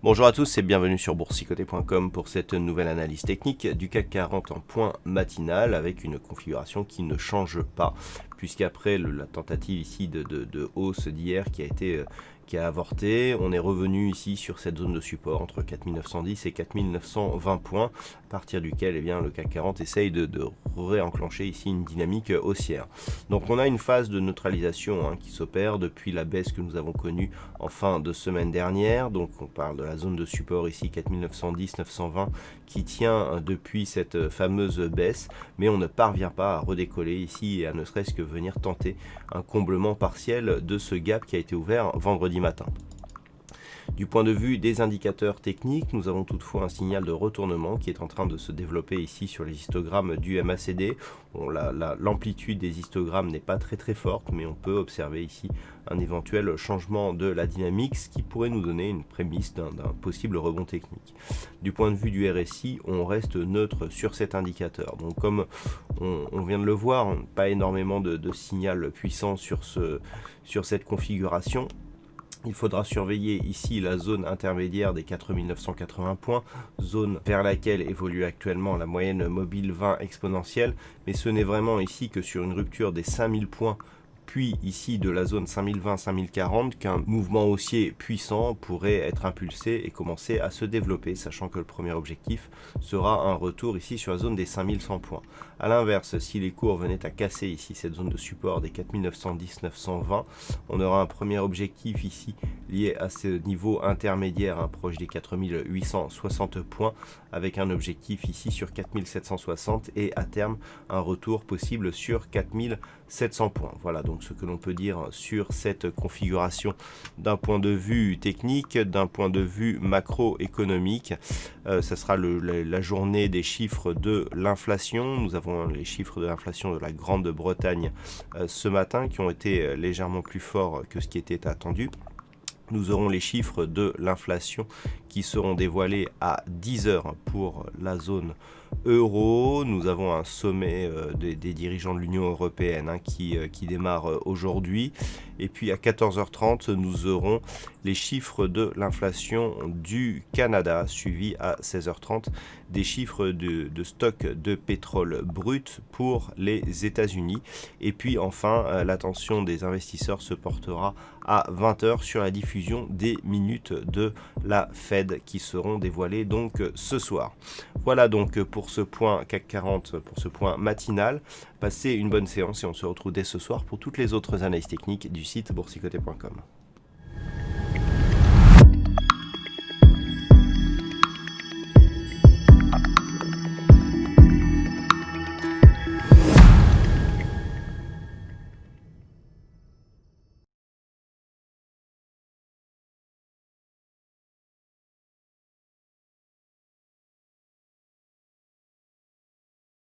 Bonjour à tous et bienvenue sur boursicoté.com pour cette nouvelle analyse technique du CAC 40 en point matinal avec une configuration qui ne change pas puisqu'après la tentative ici de hausse d'hier qui a avorté, on est revenu ici sur cette zone de support entre 4910 et 4920 points, à partir duquel le CAC 40 essaye de réenclencher ici une dynamique haussière. Donc on a une phase de neutralisation qui s'opère depuis la baisse que nous avons connue en fin de semaine dernière. Donc on parle de la zone de support ici 4910-920 qui tient depuis cette fameuse baisse, mais on ne parvient pas à redécoller ici et à ne serait-ce que venir tenter un comblement partiel de ce gap qui a été ouvert vendredi matin. Du point de vue des indicateurs techniques, nous avons toutefois un signal de retournement qui est en train de se développer ici sur les histogrammes du MACD. L'amplitude des histogrammes n'est pas très forte, mais on peut observer ici un éventuel changement de la dynamique, ce qui pourrait nous donner une prémisse d'un possible rebond technique. Du point de vue du RSI, on reste neutre sur cet indicateur. Donc comme on vient de le voir, pas énormément de signal puissant sur cette configuration. Il faudra surveiller ici la zone intermédiaire des 4980 points, zone vers laquelle évolue actuellement la moyenne mobile 20 exponentielle, mais ce n'est vraiment ici que sur une rupture des 5000 points, puis ici de la zone 5020-5040 qu'un mouvement haussier puissant pourrait être impulsé et commencer à se développer, sachant que le premier objectif sera un retour ici sur la zone des 5100 points. A l'inverse, si les cours venaient à casser ici cette zone de support des 4910-920, on aura un premier objectif ici lié à ce niveau intermédiaire proche des 4860 points, avec un objectif ici sur 4760 et à terme un retour possible sur 4700 points. Voilà donc ce que l'on peut dire sur cette configuration d'un point de vue technique, d'un point de vue macroéconomique. Ça sera la journée des chiffres de l'inflation. Nous avons les chiffres de l'inflation de la Grande-Bretagne ce matin qui ont été légèrement plus forts que ce qui était attendu. Nous aurons les chiffres de l'inflation qui seront dévoilés à 10 h pour la zone euro. Nous avons un sommet des dirigeants de l'Union européenne qui démarre aujourd'hui. Et puis à 14h30, nous aurons les chiffres de l'inflation du Canada, suivi à 16h30 des chiffres de stock de pétrole brut pour les États-Unis. Et puis enfin, l'attention des investisseurs se portera à 20 h sur la diffusion des minutes de la Fed qui seront dévoilées donc ce soir. Voilà donc pour ce point CAC 40, pour ce point matinal. Passez une bonne séance et on se retrouve dès ce soir pour toutes les autres analyses techniques du site boursicoté.com.